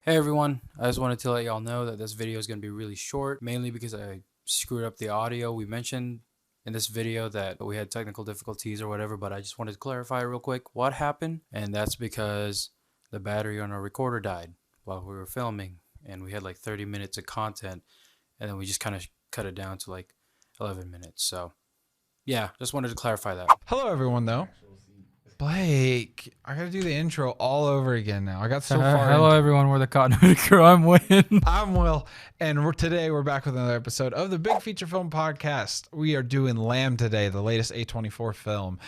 Hey everyone, I just wanted to let y'all know that this video is going to be really short, mainly because I screwed up the audio. We mentioned in this video that we had technical difficulties or whatever, but I just wanted to clarify real quick what happened, and that's because the battery on our recorder died while we were filming, and we had like 30 minutes of content, and then we just kind of cut it down to like 11 minutes. So yeah, just wanted to clarify that. Hello, everyone, though. Blake, I gotta do the intro all over again now. I got so far. Hello everyone, we're the Continuity Crew. I'm Wayne. I'm Will, and today we're back with another episode of the Big Feature Film Podcast. We are doing Lamb today, the latest A24 film.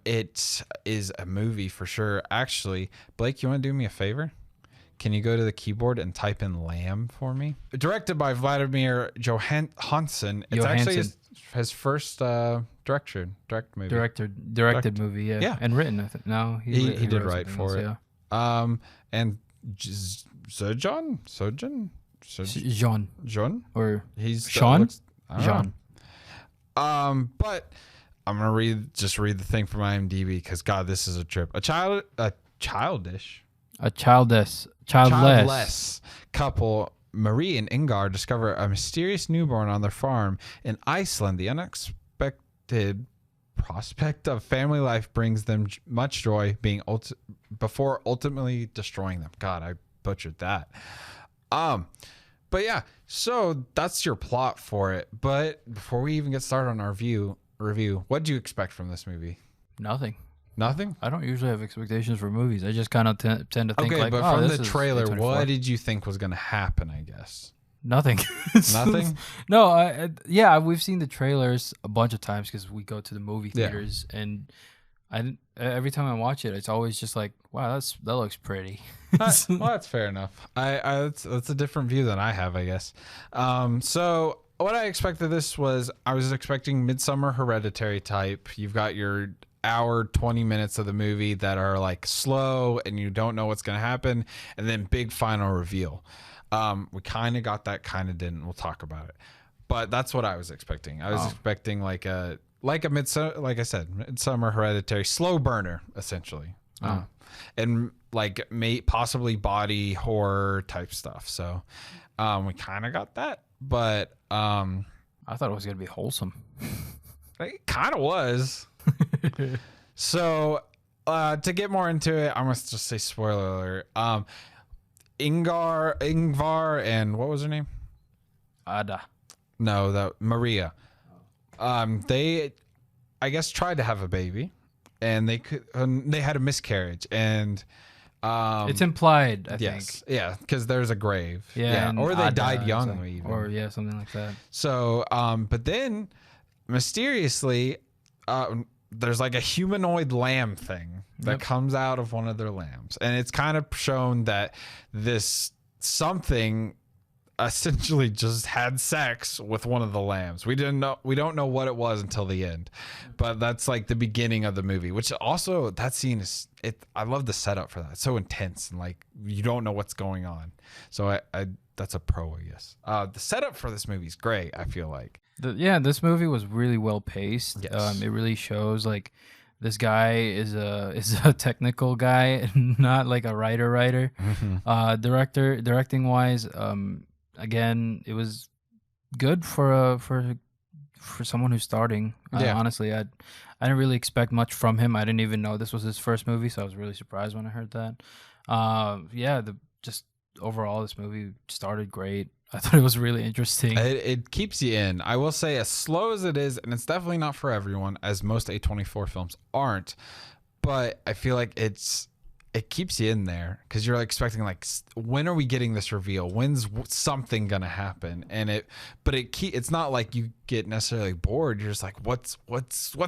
It is a movie for sure. Actually, Blake, you want to do me a favor? Can you go to the keyboard and type in Lamb for me? Directed by Vladimir Johansson. It's actually his first directed movie. Directed movie, yeah. And written, I think. No, he did write for it. Yeah. And Sojourn? Jean. Or he's Sean? Jean. But I'm gonna read the thing from IMDb because God, this is a trip. A childless couple, Marie and Ingar, discover a mysterious newborn on their farm in Iceland. The unexpected prospect of family life brings them much joy, before ultimately destroying them. God, I butchered that. But yeah, so that's your plot for it. But before we even get started on our review, what do you expect from this movie? Nothing. Nothing? I don't usually have expectations for movies. I just kind of tend to think okay, like, but oh, from the trailer, what did you think was going to happen, I guess? Nothing. Nothing? No, yeah, we've seen the trailers a bunch of times because we go to the movie theaters, and every time I watch it, it's always just like, wow, that looks pretty. Well, that's fair enough. That's a different view than I have, I guess. So what I expected this was, I was expecting Midsummer Hereditary type. You've got your hour 20 minutes of the movie that are like slow and you don't know what's going to happen, and then big final reveal. We kind of got that, kind of didn't. We'll talk about it, but that's what I was expecting. I was expecting like a Midsummer, like I said, Midsummer Hereditary slow burner essentially, and like possibly body horror type stuff. So we kind of got that, but I thought it was gonna be wholesome. It kind of was. So to get more into it, I must just say spoiler alert. Ingvar and what was her name? Ada. No, Maria. They, I guess, tried to have a baby, and they had a miscarriage, and it's implied, I think. Yeah, because there's a grave. Yeah, or they died young, even. Or something like that. So, but then mysteriously, there's like a humanoid lamb thing that comes out of one of their lambs, and it's kind of shown that this something essentially just had sex with one of the lambs. We don't know what it was until the end, but that's like the beginning of the movie, which also, that scene is I love the setup for that. It's so intense, and like you don't know what's going on. So I that's a pro, I guess. The setup for this movie is great, I feel like. This movie was really well paced. Yes. It really shows like this guy is a technical guy, not like a writer. Mm-hmm. Directing wise, again, it was good for someone who's starting. Honestly, I didn't really expect much from him. I didn't even know this was his first movie, so I was really surprised when I heard that. Just overall, this movie started great. I thought it was really interesting. It keeps you in. I will say, as slow as it is, and it's definitely not for everyone, as most A24 films aren't, but I feel like it keeps you in there because you're expecting, like, when are we getting this reveal? When's something gonna happen? And it's not like you get necessarily bored. You're just like, what's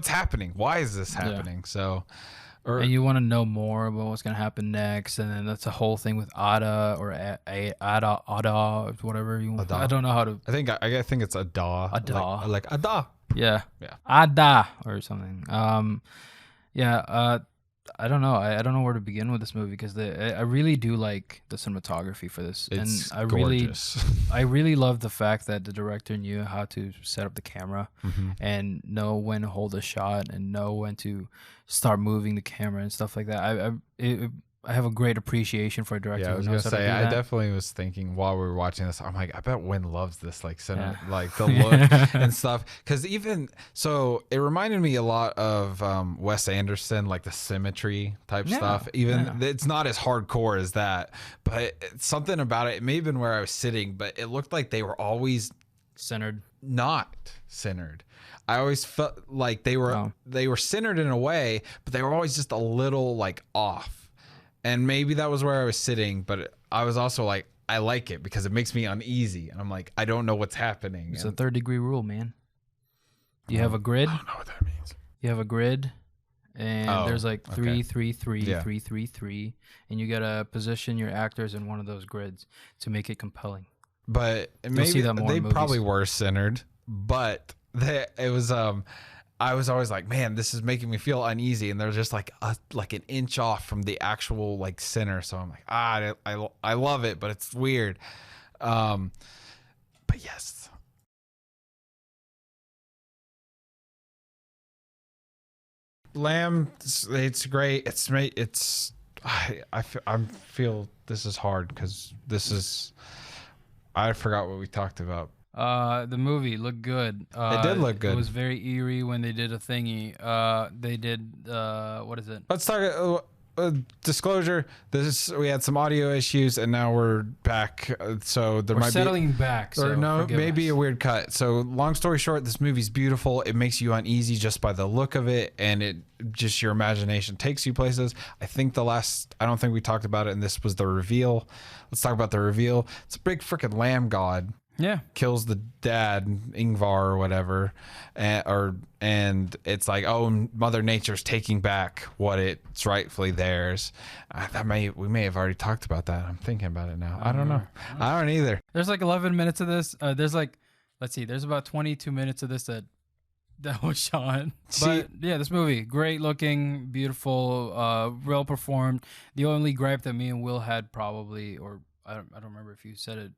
happening? Why is this happening? Yeah. So. And you want to know more about what's going to happen next, and then that's the whole thing with Ada or Ada, whatever you want. I don't know how to. I think it's Ada. Ada, like Ada. Yeah. Ada or something. I don't know. I don't know where to begin with this movie because I really do like the cinematography for this, it's and gorgeous. I really love the fact that the director knew how to set up the camera and know when to hold a shot and know when to start moving the camera and stuff like that. I have a great appreciation for a director. Yeah, I who was gonna knows how to say do I that. definitely was thinking while we were watching this, I'm like, I bet Win loves this like center, Yeah. like the look and stuff. Because even so, it reminded me a lot of Wes Anderson, like the symmetry type Yeah, stuff. Even yeah. it's not as hardcore as that, but something about it. It may have been where I was sitting, but it looked like they were always Centered. not centered. I always felt like they Oh. were centered in a way, but they were always just a little like off. And maybe that was where I was sitting, but I was also like, I like it because it makes me uneasy, and I'm like, I don't know what's happening. It's a And third degree rule, man. You have a grid. I don't know what that means. You have a grid, and Oh, there's like okay. 3, 3, 3, Yeah. 3, 3, 3, and you gotta position your actors in one of those grids to make it compelling. But see maybe that more they in movies. probably were centered, but it was I was always like, man, this is making me feel uneasy, and they're just like an inch off from the actual like center. So I'm like, I love it, but it's weird. But yes, Lamb, it's great. I feel this is hard because this is I forgot what we talked about. The movie looked good. It did look good. It was very eerie when they did a thingy. They did what is it? Let's talk disclosure. We had some audio issues, and now we're back. So there We're might settling back. be, So or no, forgive maybe us. a weird cut. So long story short, this movie's beautiful. It makes you uneasy just by the look of it, and it just your imagination takes you places. I don't think we talked about it, and this was the reveal. Let's talk about the reveal. It's a big freaking lamb god. Yeah. Kills the dad, Ingvar or whatever, and it's like, oh, Mother Nature's taking back what it's rightfully theirs. We may have already talked about that. I'm thinking about it now. I don't know. I don't either. There's like 11 minutes of this. There's like, let's see. There's about 22 minutes of this that was shot. But yeah, this movie, great looking, beautiful, well performed. The only gripe that me and Will had probably, or I don't remember if you said it,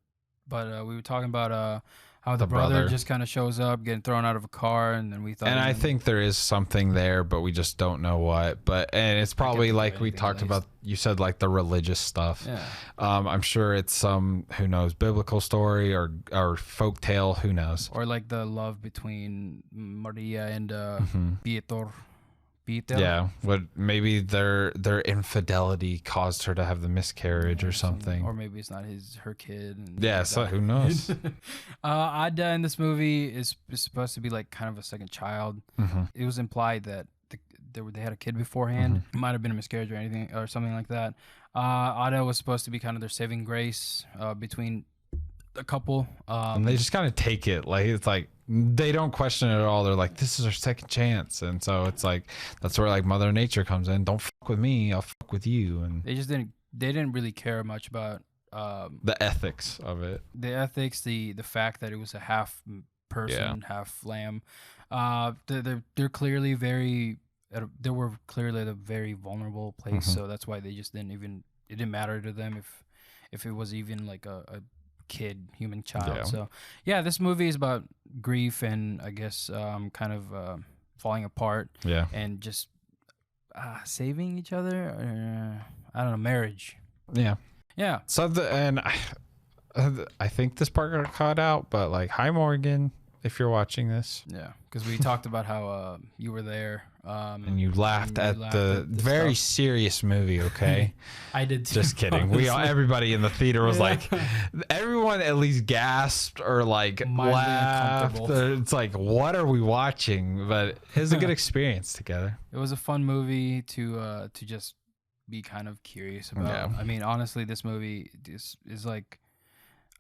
but we were talking about how the brother just kind of shows up, getting thrown out of a car, and then we thought. And I think there is something there, but we just don't know what. And it's probably think of like we anything, talked at least. about. You said like the religious stuff. Yeah. I'm sure it's some who knows biblical story or folk tale. Who knows? Or like the love between Maria and Pietro. Yeah, maybe their infidelity caused her to have the miscarriage or something. Or maybe it's not her kid. And Yeah, like so that. who knows? Ada in this movie is supposed to be like kind of a second child. It was implied that they had a kid beforehand. It might have been a miscarriage or anything or something like that. Ada was supposed to be kind of their saving grace between a couple. And they just kind of take it like it's like they don't question it at all. They're like, this is our second chance, and so it's like that's where like Mother Nature comes in. Don't fuck with me, I'll fuck with you. And they didn't really care much about the ethics of it. The ethics, the fact that it was a half person, half lamb. They're clearly they were clearly at a very vulnerable place, so that's why they just it didn't matter to them if it was even like a kid, human child. Yeah. So yeah, this movie is about grief and I guess kind of falling apart. Yeah. And just saving each other. I don't know, marriage. Yeah. Yeah. So I think this part got cut out, but like, hi Morgan, if you're watching this. Yeah, because we talked about how you were there. And you laughed and at you laughed the at the very stuff. serious movie, okay? I did too. Just kidding. Everybody in the theater was like, everyone at least gasped or like Mildly laughed. uncomfortable. It's like, what are we watching? But it was a good experience together. It was a fun movie to just be kind of curious about. Yeah. I mean, honestly, this movie is like,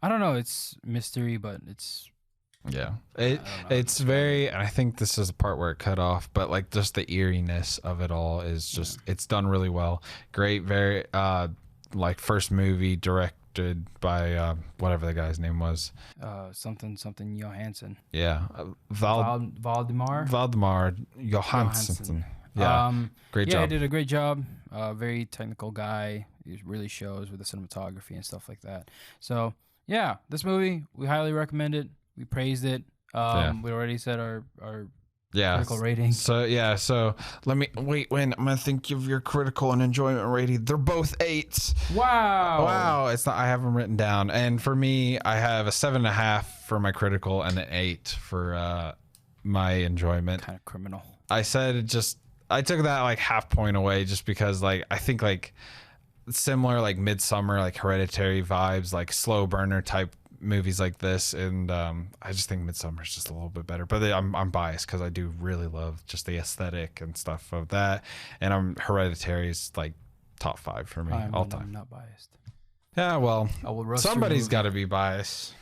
I don't know, it's mystery, but it's Yeah. don't know. It's very, and I think this is the part where it cut off, but like just the eeriness of it all is just, it's done really well. Great. Very, like first movie directed by, whatever the guy's name was. something Johansson. Yeah. Valdemar Valdemar Johansson. Yeah. Great Yeah, job. he did a great job. Very technical guy. It really shows with the cinematography and stuff like that. So yeah, this movie, we highly recommend it. We praised it. We already said our Yeah. Critical rating. So let me wait. When I'm gonna think of your critical and enjoyment rating. They're both 8s. Wow. It's not. I have them written down. And for me, I have a 7.5 for my critical and an 8 for my enjoyment. Kind of criminal. I said I took that like half point away just because like I think like similar like Midsummer, like Hereditary vibes, like slow burner type movies like this, and I just think Midsummer is just a little bit better. But I'm biased because I do really love just the aesthetic and stuff of that, and Hereditary is like top 5 for me all time. I'm not biased. Yeah, well, somebody's got to be biased.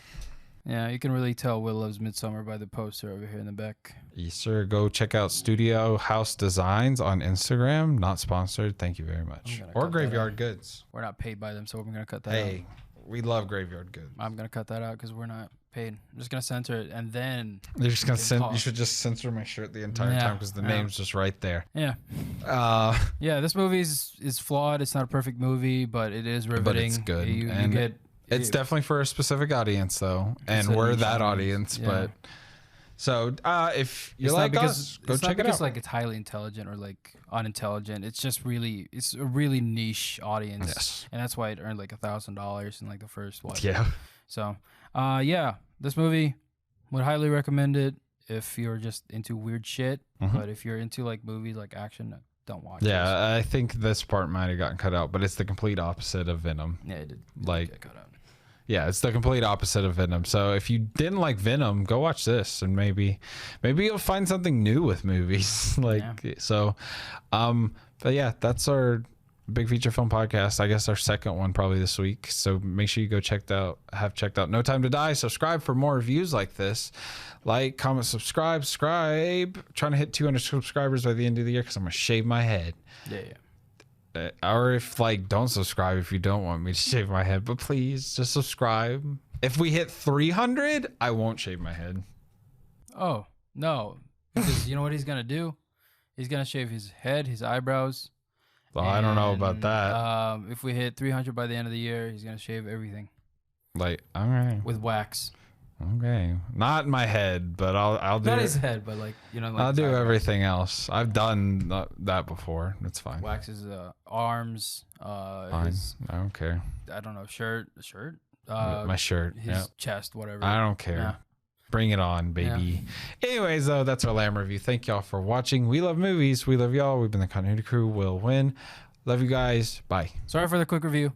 Yeah, you can really tell Will loves Midsummer by the poster over here in the back. Yes, sir. Go check out Studio House Designs on Instagram. Not sponsored. Thank you very much. Or Graveyard Goods. We're not paid by them, so we're going to cut that out. Hey, we love Graveyard Goods. I'm going to cut that out because we're not paid. I'm just going to censor it, and then... You're just going to you should just censor my shirt the entire time because the name's just right there. Yeah. Yeah, this movie is flawed. It's not a perfect movie, but it is riveting. But it's good. It's definitely for a specific audience, though, and we're that audience. Yeah. But so if you like us, go check it out. It's like it's highly intelligent or like unintelligent. It's just it's a really niche audience. Yes, and that's why it earned like $1,000 in like the first one. Yeah. So, this movie would highly recommend it if you're just into weird shit. Mm-hmm. But if you're into like movies like action, don't watch. Yeah, I think this part might have gotten cut out, but it's the complete opposite of Venom. Yeah, it did. Get cut out. Yeah, it's the complete opposite of Venom. So if you didn't like Venom, go watch this, and maybe you'll find something new with movies. But yeah, that's our big feature film podcast. I guess our second one probably this week. So make sure you go check out No Time to Die. Subscribe for more reviews like this. Like, comment, subscribe. Trying to hit 200 subscribers by the end of the year because I'm gonna shave my head. Yeah. Or if don't subscribe if you don't want me to shave my head, but please just subscribe. If we hit 300, I won't shave my head. Oh no, because you know what he's gonna do? He's gonna shave his head, his eyebrows. Well, I don't know about that. If we hit 300 by the end of the year, he's gonna shave everything. All right. With wax. Okay, not my head, but I'll do not his head, but I'll do everything else. I've done that before. It's fine. Wax his arms. Fine. I don't care. I don't know. Shirt. My shirt. His chest. Whatever. I don't care. Yeah. Bring it on, baby. Yeah. Anyways, though, that's our Lamb review. Thank y'all for watching. We love movies. We love y'all. We've been the Continuity Crew. We'll win. Love you guys. Bye. Sorry for the quick review.